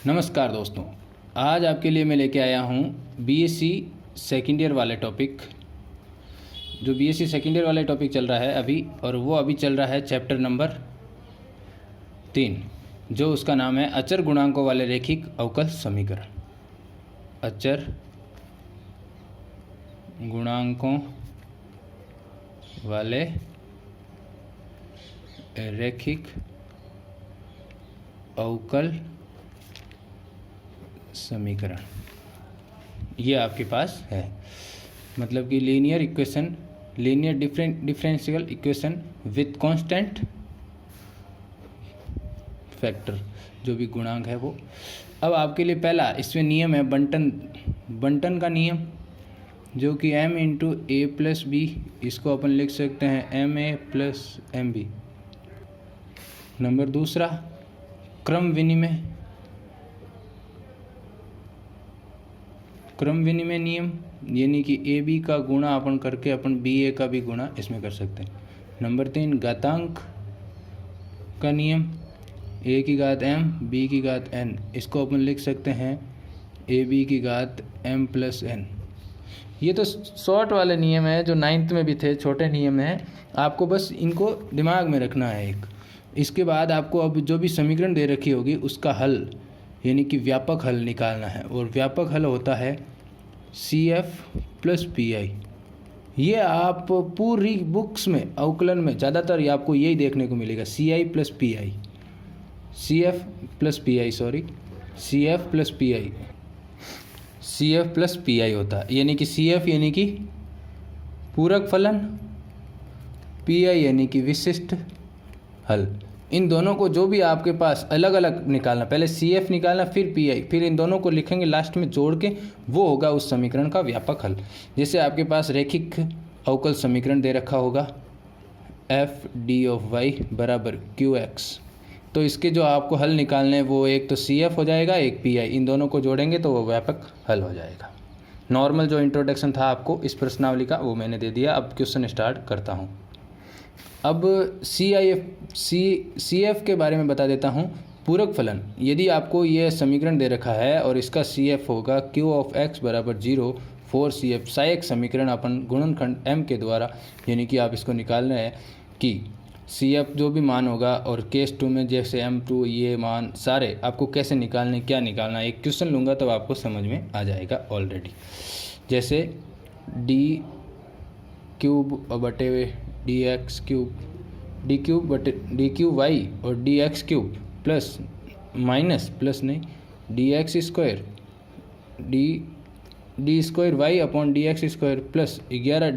नमस्कार दोस्तों, आज आपके लिए मैं लेके आया हूँ बीएससी सेकेंड ईयर वाले टॉपिक। जो बीएससी सेकेंड ईयर वाले टॉपिक चल रहा है अभी, और वो अभी चल रहा है चैप्टर नंबर 3, जो उसका नाम है अचर गुणांकों वाले रैखिक अवकल समीकरण। अचर गुणांकों वाले रैखिक अवकल समीकरण, ये आपके पास है। मतलब कि linear equation, linear differential equation with constant factor, जो भी गुणांक है वो। अब आपके लिए पहला इसमें नियम है बंटन का नियम, जो कि m into A plus B, इसको अपन लिख सकते हैं M A plus M B. Number दूसरा क्रम विनिमय नियम, यानी कि ए बी का गुणा अपन करके अपन बी ए का भी गुणा इसमें कर सकते हैं। नंबर 3 घातांक का नियम, ए की घात m बी की घात n, इसको अपन लिख सकते हैं ए बी की घात m प्लस n। ये तो शॉर्ट वाले नियम है जो 9th में भी थे, छोटे नियम हैं, आपको बस इनको दिमाग में रखना है एक। इसके बाद आपको अब जो भी समीकरण दे रखी होगी उसका हल, यानी कि व्यापक हल निकालना है, और व्यापक हल होता है CF प्लस PI। ये आप पूरी बुक्स में अवकलन में ज़्यादातर आपको यही देखने को मिलेगा, CI plus PI, CF plus PI, sorry CF plus PI, CF plus PI होता है। यानी कि CF यानी कि पूरक फलन, PI यानी कि विशिष्ट हल। इन दोनों को जो भी आपके पास अलग अलग निकालना, पहले CF निकालना फिर PI, फिर इन दोनों को लिखेंगे लास्ट में जोड़ के, वो होगा उस समीकरण का व्यापक हल। जैसे आपके पास रैखिक अवकल समीकरण दे रखा होगा f d ऑफ y बराबर qx, तो इसके जो आपको हल निकालने हैं वो एक तो CF हो जाएगा, एक PI, इन दोनों को जोड़ेंगे तो वो व्यापक हल हो जाएगा। नॉर्मल जो इंट्रोडक्शन था आपको इस प्रश्नावली का वो मैंने दे दिया। अब क्वेश्चन स्टार्ट करता हूँ। अब CF के बारे में बता देता हूँ। पूरक फलन, यदि आपको यह समीकरण दे रखा है और इसका CF होगा Q ऑफ x बराबर 0 4 CF, सहायक समीकरण अपन गुणनखंड m के द्वारा, यानी कि आप इसको निकाल रहे हैं कि CF जो भी मान होगा, और केस 2 में जैसे M2, ये मान सारे आपको कैसे निकालने, क्या निकालना, एक क्वेश्चन लूँगा तब आपको समझ में आ जाएगा ऑलरेडी। जैसे d क्यूब बटे dx क्यूब, डी क्यूब बटे डी क्यूब वाई और dx cube plus minus plus नहीं dx square D square Y upon dx square plus 11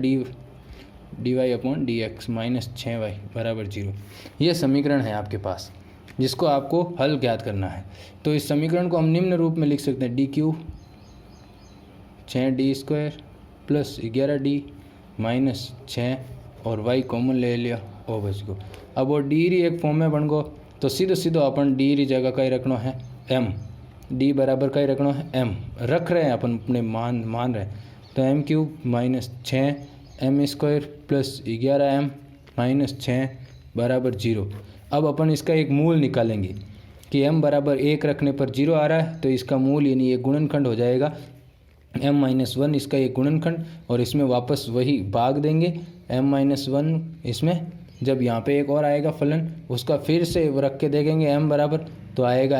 D Y upon dx minus 6y बराबर 0। ये समीकरण है आपके पास जिसको आपको हल ज्ञात करना है। तो इस समीकरण को हम निम्न रूप में लिख सकते हैं, D cube 6d square plus 11d minus 6 और y कॉमन ले लिया और बच गो। अब वो डी री एक फॉर्म में बन गो, तो सीधो अपन डी री जगह का ही रखना है m, डी बराबर का ही रखना है m, रख रहे हैं अपन अपने मान रहे हैं, तो m cube minus 6 m square plus 11m minus 6 बराबर 0। अब अपन इसका एक मूल निकालेंगे कि m बराबर 1 रखने पर 0 आ रहा है, तो इसका मूल यानी ये गुणनखंड हो जाएगा m माइनस 1, इसका ये गुणनखंड, और इसमें वापस वही भाग देंगे m माइनस 1, इसमें जब यहाँ पे एक और आएगा फलन उसका फिर से रख के देखेंगे m बराबर, तो आएगा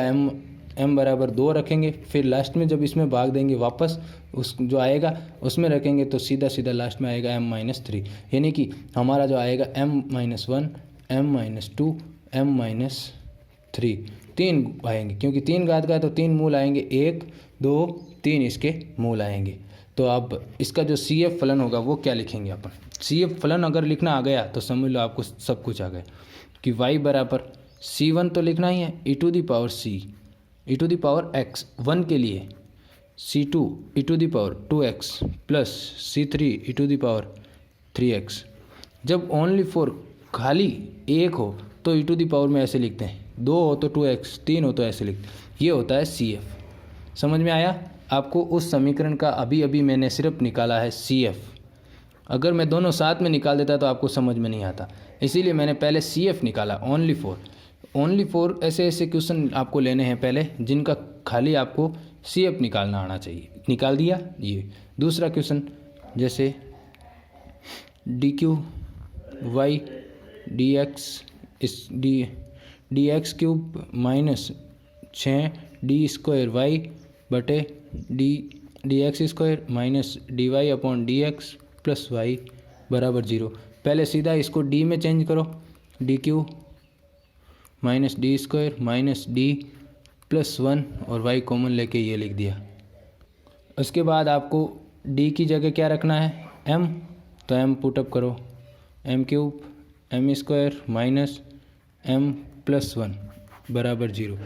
m बराबर 2 रखेंगे, फिर लास्ट में जब इसमें भाग देंगे वापस उस जो आएगा उसमें रखेंगे, तो सीधा लास्ट में आएगा m माइनस 3, यानी कि हमारा जो आएगा m minus 1, m minus 2, m minus 3, 3 आएंगे, क्योंकि 3 घात का है तो 3 मूल आएंगे, 1 2 3 इसके मूल आएंगे। तो अब इसका जो CF फलन होगा वो क्या लिखेंगे अपन। CF फलन अगर लिखना आ गया तो समझ लो आपको सब कुछ आ गया, कि y बराबर C1 तो लिखना ही है e to the power c e to the power x 1 के लिए, C2 e to the power 2x plus C3 e to the power 3x। जब ओनली फॉर खाली 1 हो तो e टू दी पावर में ऐसे लिखते हैं, 2 हो तो 2x, 3 हो तो ऐसे लिखते हैं। ये होता है CF। समझ में आया आपको। उस समीकरण का अभी मैंने सिर्फ निकाला है CF, अगर मैं दोनों साथ में निकाल देता तो आपको समझ में नहीं आता, इसीलिए मैंने पहले CF निकाला ओनली फॉर, ओनली 4 ऐसे ऐसे क्वेश्चन आपको लेने हैं पहले, जिनका खाली आपको CF निकालना आना चाहिए। निकाल दिया ये। दूसरा क्वेश्चन जैसे DQ y dx इस D X cube minus 6d² y बटे D X square minus dy upon D X plus Y बराबर 0। पहले सीधा इसको d में चेंज करो, DQ minus d² minus d plus 1 और y कॉमन लेके ये लिख दिया। उसके बाद आपको d की जगह क्या रखना है, m, तो m पुटअप करो, m cube m² minus m plus 1 बराबर 0।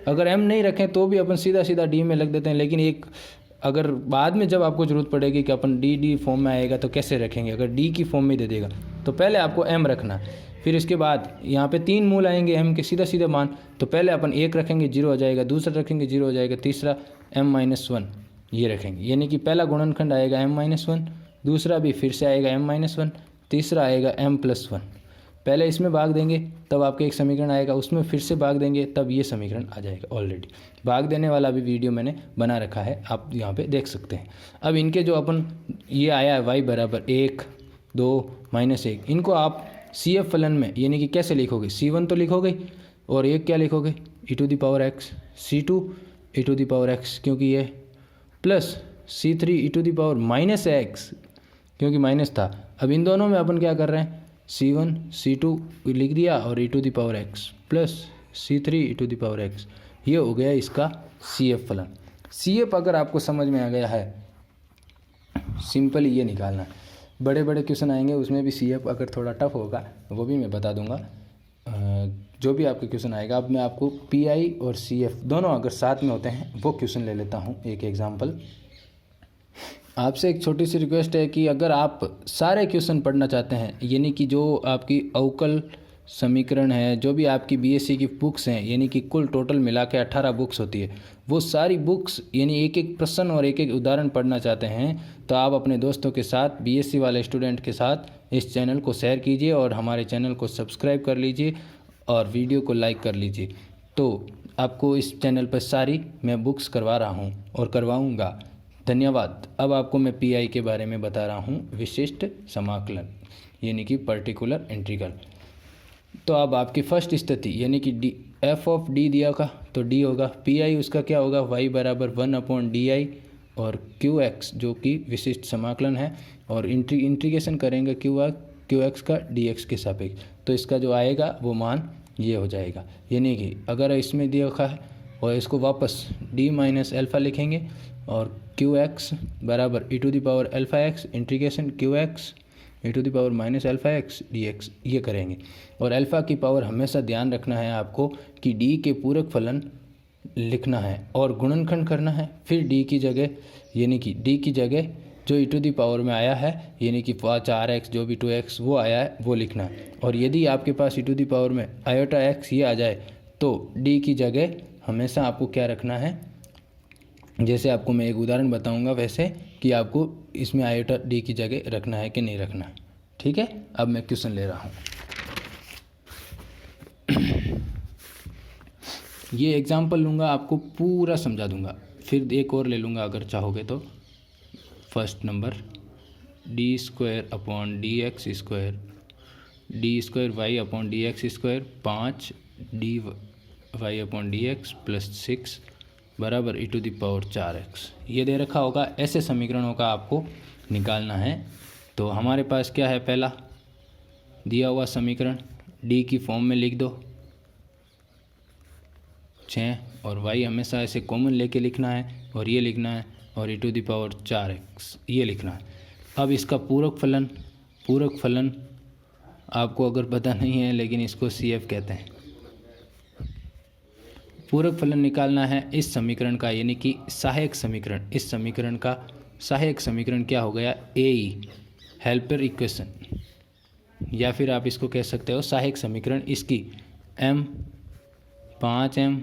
अगर m नहीं रखें तो भी अपन सीधा सीधा d में लग देते हैं, लेकिन एक अगर बाद में जब आपको ज़रूरत पड़ेगी कि अपन d फॉर्म में आएगा तो कैसे रखेंगे, अगर d की फॉर्म में दे देगा तो पहले आपको m रखना। फिर इसके बाद यहाँ पे 3 मूल आएंगे m के सीधा सीधा मान, तो पहले अपन 1 रखेंगे 0 हो जाएगा, दूसरा रखेंगे 0 हो जाएगा, तीसरा m-1 ये रखेंगे, यानी कि पहला गुणनखंड आएगा m-1, दूसरा भी फिर से आएगा m-1, तीसरा आएगा m+1। पहले इसमें भाग देंगे तब आपके एक समीकरण आएगा, उसमें फिर से भाग देंगे तब ये समीकरण आ जाएगा। ऑलरेडी भाग देने वाला भी वीडियो मैंने बना रखा है, आप यहाँ पे देख सकते हैं। अब इनके जो अपन ये आया है y बराबर 1, 2, -1, इनको आप CF फलन में यानी कि कैसे लिखोगे, C1 तो लिखोगे और एक क्या लिखोगे e⁻x, C2 e⁻x क्योंकि ये प्लस C3 e⁻x क्योंकि माइनस था। अब इन दोनों में अपन क्या कर रहे हैं, C1 C2 लिख दिया और e⁻x प्लस C3 e⁻x, ये हो गया इसका CF फलन। CF अगर आपको समझ में आ गया है, सिंपल ये निकालना है। बड़े बड़े क्वेश्चन आएंगे उसमें भी CF अगर थोड़ा टफ होगा वो भी मैं बता दूंगा, जो भी आपके क्वेश्चन आएगा। अब मैं आपको PI और CF दोनों अगर साथ में होते हैं वो क्वेश्चन ले लेता हूँ एक एग्जांपल। आपसे एक छोटी सी रिक्वेस्ट है कि अगर आप सारे क्वेश्चन पढ़ना चाहते हैं, यानी कि जो आपकी अवकल समीकरण है, जो भी आपकी BSc की बुक्स हैं, यानी कि कुल टोटल मिला के 18 बुक्स होती है, वो सारी बुक्स यानी एक एक प्रश्न और एक एक उदाहरण पढ़ना चाहते हैं, तो आप अपने दोस्तों के साथ BSc वाले स्टूडेंट के साथ इस चैनल को शेयर कीजिए और हमारे चैनल को सब्सक्राइब कर लीजिए और वीडियो को लाइक कर लीजिए। तो आपको इस चैनल पर सारी मैं बुक्स करवा रहा हूँ और करवाऊँगा। धन्यवाद। अब आपको मैं PI के बारे में बता रहा हूँ, विशिष्ट समाकलन यानी कि पर्टिकुलर इंटीग्रल। तो अब आपकी फर्स्ट स्थिति यानी कि f(d) दिया का तो d होगा, PI उसका क्या होगा y बराबर 1/di और qx जो कि विशिष्ट समाकलन है, और इंटीग्रेशन करेंगे qx का dx के सापेक्ष, तो इसका जो आएगा वो मान ये हो जाएगा। यानी कि अगर इसमें दिया रखा है और इसको वापस d माइनस अल्फ़ा लिखेंगे और qx बराबर e⁻x integration qx e⁻−αx dx ये करेंगे। और अल्फ़ा की पावर हमेशा ध्यान रखना है आपको कि d के पूरक फलन लिखना है और गुणनखंड करना है। फिर d की जगह यानी कि d की जगह जो e⁻ में आया है यानी कि 4x जो भी 2x वो आया है वो लिखना है। और यदि आपके पास e⁻ में i⁻x ये आ जाए तो d की जगह हमेशा आपको क्या रखना है, जैसे आपको मैं एक उदाहरण बताऊंगा वैसे कि आपको इसमें i⁻d की जगह रखना है कि नहीं रखना। ठीक है, अब मैं क्वेश्चन ले रहा हूँ। ये एग्जाम्पल लूँगा, आपको पूरा समझा दूँगा, फिर एक और ले लूँगा अगर चाहोगे तो। First number d² y dx² 5dy/dx plus 6 बराबर e⁻4x ये दे रखा होगा। ऐसे समीकरणों का आपको निकालना है। तो हमारे पास क्या है, पहला दिया हुआ समीकरण d की फॉर्म में लिख दो 6 और y हमेशा ऐसे कॉमन लेके लिखना है और ये लिखना है और e⁻4x ये लिखना है। अब इसका पूरक फलन आपको अगर पता नहीं है लेकिन इसको CF कहते हैं। पूरक फलन निकालना है इस समीकरण का यानी कि सहायक समीकरण। इस समीकरण का सहायक समीकरण क्या हो गया, AE हेल्पर इक्वेशन, या फिर आप इसको कह सकते हो सहायक समीकरण। इसकी 5m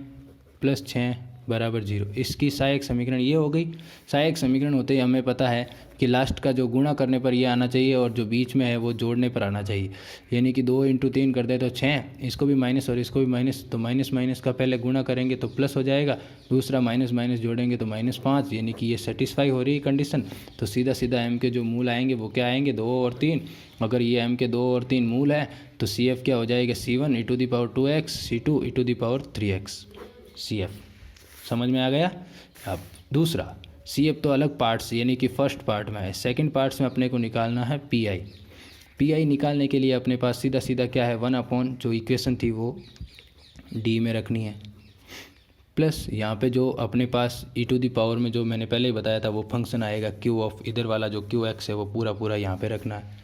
+ 6 बराबर 0। इसकी सहायक समीकरण ये हो गई। सहायक समीकरण होते ही हमें पता है कि लास्ट का जो गुणा करने पर ये आना चाहिए और जो बीच में है वो जोड़ने पर आना चाहिए। यानी कि 2 × 3 कर दे तो 6, इसको भी माइनस और इसको भी माइनस, तो माइनस माइनस का पहले गुणा करेंगे तो प्लस हो जाएगा, दूसरा माइनस माइनस जोड़ेंगे तो -5, यानी कि ये सेटिस्फाई हो रही है कंडीशन। तो सीधा सीधा m के जो मूल आएंगे वो क्या आएंगे, 2 और 3। अगर ये m के 2 और 3 मूल है तो CF क्या हो जाएगा, C1 e⁻²x, C2 e⁻3x CF। समझ में आ गया। अब दूसरा CF तो अलग पार्ट्स यानी कि फर्स्ट पार्ट में है, सेकंड पार्ट्स में अपने को निकालना है PI निकालने के लिए अपने पास सीधा सीधा क्या है, 1 जो इक्वेशन थी वो D में रखनी है, प्लस यहाँ पे जो अपने पास e⁻ में जो मैंने पहले ही बताया था वो फंक्शन आएगा Q ऑफ, इधर वाला जो QX है वो पूरा पूरा यहाँ पे रखना है,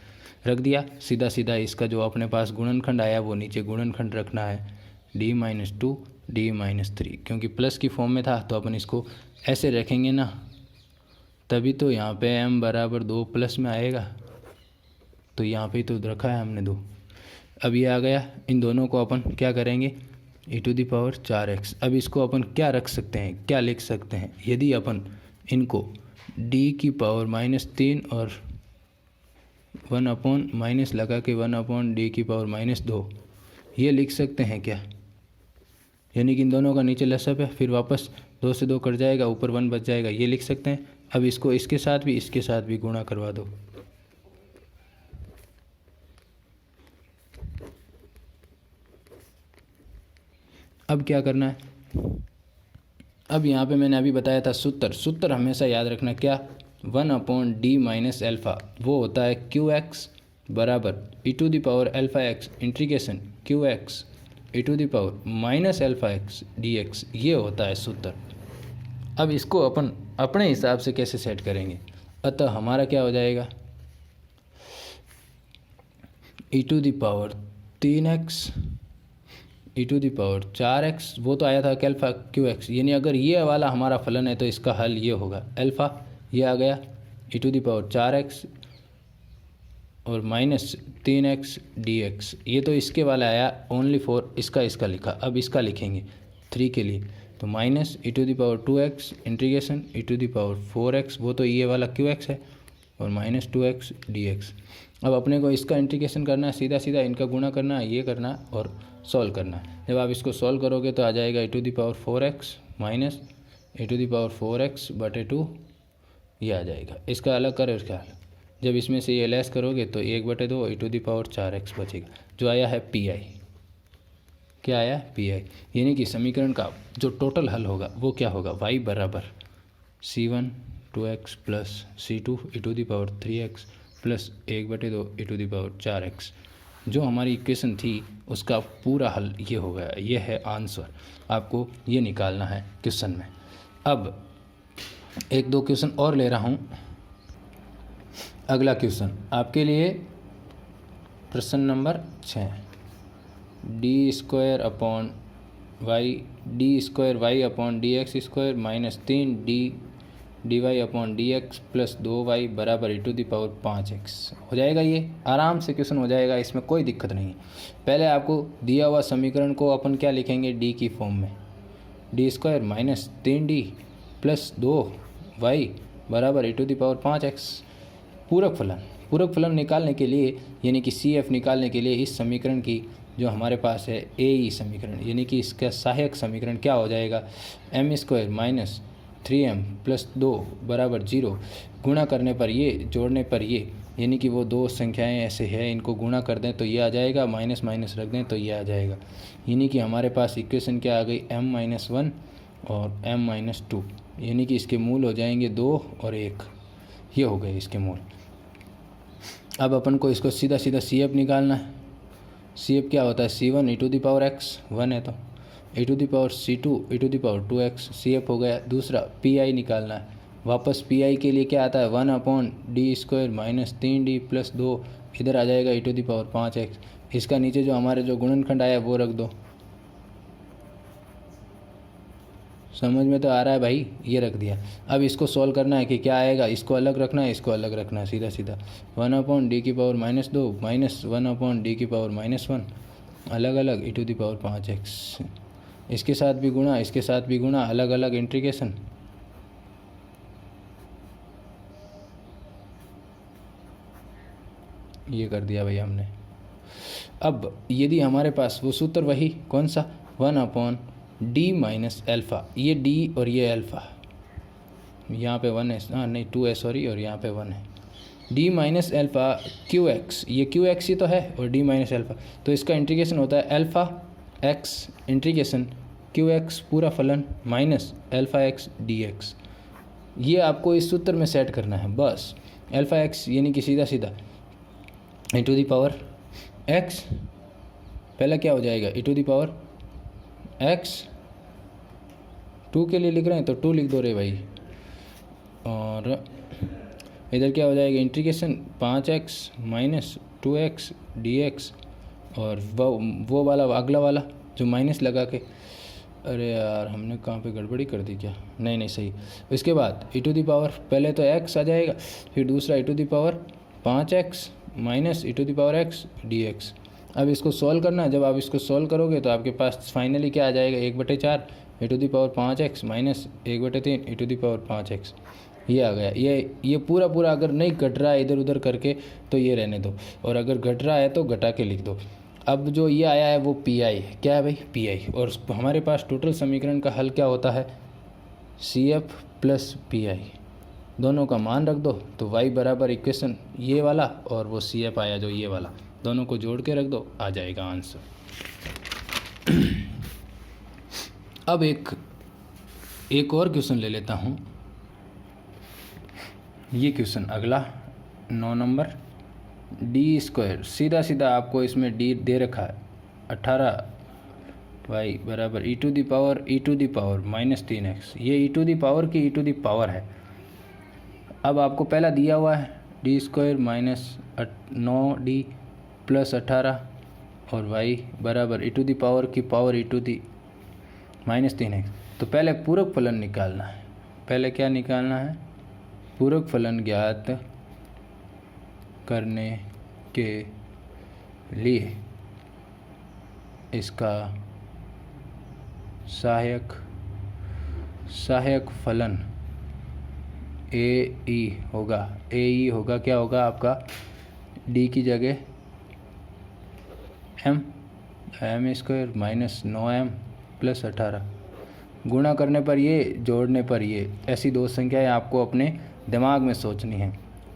रख दिया। सीधा सीधा इसका जो अपने पास गुणनखंड आया वो नीचे गुणनखंड रखना है, D-2 D-3, क्योंकि प्लस की फॉर्म में था तो अपन इसको ऐसे रखेंगे ना, तभी तो यहाँ पे m बराबर 2 प्लस में आएगा। तो यहाँ पे तो रखा है हमने 2। अब ये आ गया, इन दोनों को अपन क्या करेंगे, e⁻4x। अब इसको अपन क्या रख सकते हैं, क्या लिख सकते हैं, यदि अपन इनको d⁻³ और 1 माइनस लगा के 1/d⁻², ये लिख सकते हैं क्या। यानी कि इन दोनों का नीचे लसअप है, फिर वापस 2 से 2 कट जाएगा, ऊपर 1 बच जाएगा, ये लिख सकते हैं। अब इसको इसके साथ भी गुणा करवा दो। अब क्या करना है, अब यहाँ पे मैंने अभी बताया था सूत्र हमेशा याद रखना, क्या, 1/d-α वो होता है QX बराबर e⁻∝x integration QX e⁻∝x dx, ये होता है सूत्र। अब इसको अपन अपने हिसाब से कैसे सेट करेंगे, अतः हमारा क्या हो जाएगा, e⁻3x e⁻4x, वो तो आया था अल्फा QX, यानी अगर ये वाला हमारा फलन है तो इसका हल ये होगा, अल्फा ये आ गया e⁻4x और -3x dx, ये तो इसके वाला आया ओनली फॉर इसका लिखा। अब इसका लिखेंगे 3 के लिए, तो -e⁻2x इंटीग्रेशन e⁻4x, वो तो ये वाला QX है, और -2x dx। अब अपने को इसका इंटीग्रेशन करना है, सीधा सीधा इनका गुणा करना है, ये करना और सॉल्व करना है। जब आप इसको सॉल्व करोगे तो आ जाएगा e⁻4x माइनस e⁻4x/2, ये आ जाएगा। इसका अलग करो, इसका हल, जब इसमें से ये लेस करोगे तो 1/2 e⁻4x बचेगा, जो आया है PI। क्या आया, PI। यानी कि समीकरण का जो टोटल हल होगा वो क्या होगा, y बराबर C1 2x plus C2 e⁻3x plus 1/2 e⁻4x। जो हमारी इक्वेशन थी उसका पूरा हल ये हो गया, ये है आंसर। आपको ये निकालना है क्वेश्चन में। अब 1-2 क्वेश्चन और ले रहा हूँ। अगला क्वेश्चन आपके लिए प्रश्न number 6, d² y/dx² minus 3d/dx plus 2y बराबर e⁻5x हो जाएगा। ये आराम से क्वेश्चन हो जाएगा, इसमें कोई दिक्कत नहीं है। पहले आपको दिया हुआ समीकरण को अपन क्या लिखेंगे, d की फॉर्म में, d² minus 3d plus 2y बराबर e⁻5x। पूरक फलन निकालने के लिए यानी कि CF निकालने के लिए इस समीकरण की जो हमारे पास है AE समीकरण, यानी कि इसका सहायक समीकरण क्या हो जाएगा, m² माइनस 3m प्लस 2 बराबर 0। गुणा करने पर ये, जोड़ने पर ये, यानी कि वो दो संख्याएं ऐसे हैं, इनको गुणा कर दें तो ये आ जाएगा, माइनस माइनस रख दें तो ये आ जाएगा। यानी कि हमारे पास इक्वेशन क्या आ गई, m-1 और m-2, यानी कि इसके मूल हो जाएंगे 2 और 1, ये हो गए इसके मूल। अब अपन को इसको सीधा सीधा CF निकालना है। CF क्या होता है, C1 e⁻x 1 है तो C2 e⁻2x CF हो गया। दूसरा PI निकालना है, वापस PI के लिए क्या आता है, 1/d² माइनस 3d प्लस 2, इधर आ जाएगा e⁻5x। इसका नीचे जो हमारे जो गुणनखंड आया वो रख दो। समझ में तो आ रहा है भाई, ये रख दिया। अब इसको सॉल्व करना है कि क्या आएगा, इसको अलग रखना है, इसको अलग रखना है, सीधा सीधा 1/d² minus 2 minus 1/d² minus 1, अलग अलग e⁻5x इसके साथ भी गुणा, इसके साथ भी गुणा, अलग अलग इंटीग्रेशन। ये कर दिया भाई हमने। अब यदि हमारे पास वो सूत्र वही कौन सा, 1/d माइनस एल्फ़ा, ये d और ये अल्फ़ा, यहाँ पे 1 है, हाँ नहीं 2 है सॉरी, और यहाँ पे 1 है। d माइनस एल्फ़ा qx, ये qx ही तो है, और d माइनस एल्फ़ा, तो इसका इंटीग्रेशन होता है अल्फ़ा x इंटीग्रेशन qx पूरा फलन माइनस अल्फ़ा x dx। ये आपको इस सूत्र में सेट करना है बस। अल्फ़ा x यानी कि सीधा सीधा e to the power x, पहला क्या हो जाएगा e to the power x, 2 के लिए लिख रहे हैं तो 2 लिख दो रे भाई, और इधर क्या हो जाएगा integration 5x minus 2x dx, और वो वाला अगला वाला जो माइनस लगा के, अरे यार हमने कहाँ पे गड़बड़ी कर दी क्या, नहीं नहीं सही। इसके बाद e टू दी पावर पहले तो x आ जाएगा, फिर दूसरा e to the power 5x minus e to the power x dx। अब इसको सॉल्व करना है, जब आप इसको सॉल्व करोगे तो आपके पास फाइनली क्या आ जाएगा, 1/4 e to the power 5x minus 1/3 e to the power 5x। ये आ गया। ये पूरा अगर नहीं घट रहा है इधर उधर करके तो ये रहने दो, और अगर घट रहा है तो घटा के लिख दो। अब जो ये आया है वो पी आई क्या है भाई, पी आई, और हमारे पास टोटल समीकरण का हल क्या होता है, C F plus P I, दोनों का मान रख दो तो y बराबर इक्वेशन ये वाला और वो सी एफ आया जो ये वाला, दोनों को जोड़ के रख दो, आ जाएगा आंसर। अब एक और क्वेश्चन ले लेता हूँ। ये क्वेश्चन अगला 9 नंबर, डी स्क्वायर, सीधा सीधा आपको इसमें डी दे रखा है 18y बराबर e to the power minus 3x, ये e टू दी पावर की e टू दी पावर है। अब आपको पहला दिया हुआ है D square minus 9d plus 18 और y बराबर e टू दी पावर की power e to the minus 3x। तो पहले पूरक फलन निकालना है, पहले क्या निकालना है, पूरक फलन ज्ञात करने के लिए इसका सहायक फलन ए ई होगा, क्या होगा आपका, डी की जगह M square minus 9m plus 18, गुणा करने पर ये, जोड़ने पर ये, ऐसी दो संख्याएं आपको अपने दिमाग में सोचनी है।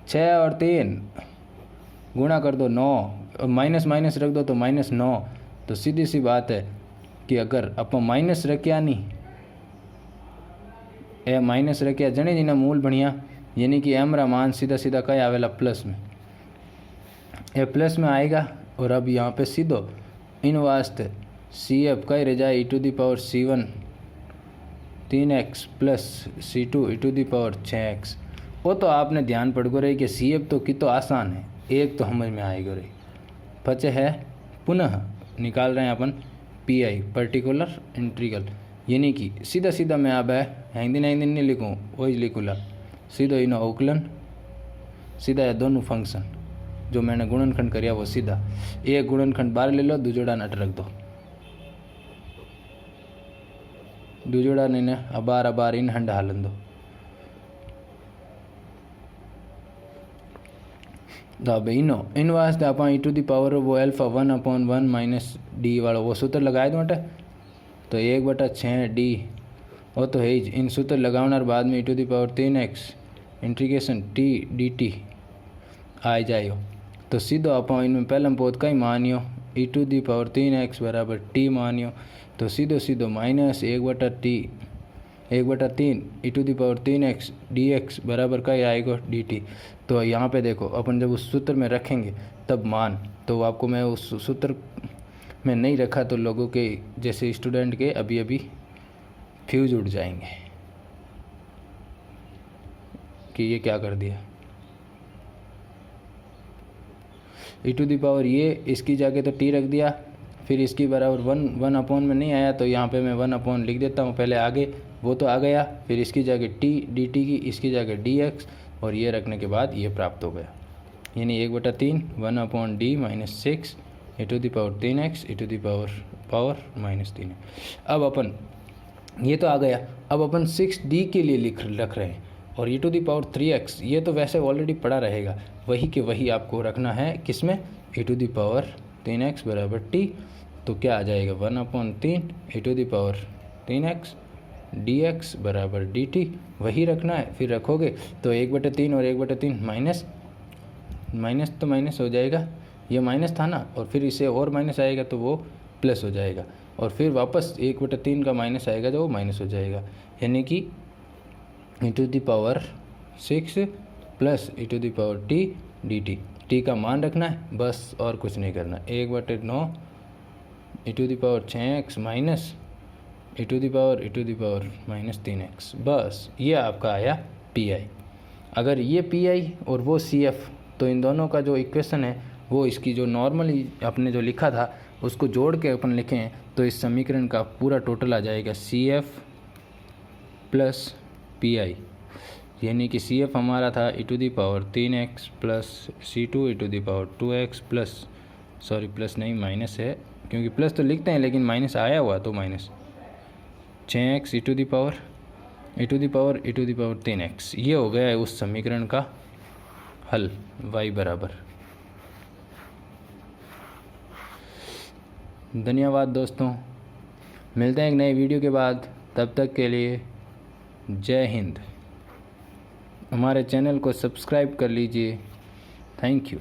6 और 3 गुणा कर दो 9, और माइनस माइनस रख दो तो माइनस 9, तो सीधी सी बात है कि अगर आप माइनस रखिया नहीं ए माइनस रखिया जने जिना मूल बढ़िया, यानी कि एम रा मान सीधा सीधा क्या आवेला प्लस में, ए प्लस में आएगा। और अब यहाँ पे सीधो इन वास्ते सी एफ का रह जाए e to the power c1 3x plus c2 e to the power 6x। वो तो आपने ध्यान पड़ गो रही कि सी एफ तो की तो आसान है, एक तो समझ में आएगा रही, पचे है पुनः निकाल रहे हैं अपन पी आई पर्टिकुलर इंटीग्रल, यानी कि सीधा सीधा मैं अब है दिन नहीं लिखूँ, वही लिखूला सीधा इन अवकलन, सीधा है दोनों फंक्शन जो मैंने गुणनखंड करिया वो सीधा, एक गुणनखंड बाहर ले लो, दूजोड़ा नट रख दो, दूजोड़ा ने अबार इन हंड हालन दो। अब इन वास्ते आप ई टू दी पावर वो अल्फा 1/1 माइनस डी वाला वो सूत्र लगाए दो अटे, तो 1/6d वो तो है ही। इन सूत्र लगाने बाद में e to the power 3x integration t dt आ जाए, तो सीधो आप इनमें पहले पौध का ही मानियो e to the power 3x बराबर t मानियो, तो सीधो minus 1/3 e to the power 3x dx बराबर का ही आएगा dt। तो यहाँ पे देखो अपन जब उस सूत्र में रखेंगे तब मान, तो आपको मैं उस सूत्र में नहीं रखा तो लोगों के जैसे स्टूडेंट के अभी फ्यूज उड़ जाएंगे कि ये क्या कर दिया, e टू दी पावर ये इसकी जगह तो t रख दिया, फिर इसकी बराबर 1 में नहीं आया तो यहाँ पे मैं 1 लिख देता हूँ, पहले आगे वो तो आ गया, फिर इसकी जगह t dt की, इसकी जगह dx, और ये रखने के बाद ये प्राप्त हो गया, यानी 1/3 1/d minus 6 e to the power 3x e to the power -3। अब अपन ये तो आ गया, अब अपन 6d के लिए रख रहे हैं, और e to the power 3x ये तो वैसे ऑलरेडी पड़ा रहेगा, वही के वही आपको रखना है किसमें, e to the power 3x बराबर t। तो क्या आ जाएगा 1/3 e to the power 3x dx बराबर dt, वही रखना है। फिर रखोगे तो 1/3 और 1/3 माइनस माइनस तो माइनस हो जाएगा, ये माइनस था ना, और फिर इसे और माइनस आएगा तो वो प्लस हो जाएगा, और फिर वापस 1/3 का माइनस आएगा तो वो माइनस हो जाएगा, यानी कि e to the power 6 plus e to the power t dt। t का मान रखना है बस, और कुछ नहीं करना। 1/9 e to the power 6x minus e to the power -3x, बस ये आपका आया pi। अगर ये pi और वो cf, तो इन दोनों का जो इक्वेशन है वो इसकी जो नॉर्मली आपने जो लिखा था उसको जोड़ के अपन लिखें तो इस समीकरण का पूरा टोटल आ जाएगा CF प्लस PI, यानी कि CF हमारा था e to the power 3x plus C2 e to the power 2x plus, sorry plus नहीं माइनस है, क्योंकि प्लस तो लिखते हैं लेकिन माइनस आया हुआ तो minus 6x e to the power 3x। ये हो गया है उस समीकरण का हल y बराबर। धन्यवाद दोस्तों, मिलते हैं एक नए वीडियो के बाद, तब तक के लिए जय हिंद। हमारे चैनल को सब्सक्राइब कर लीजिए। Thank you.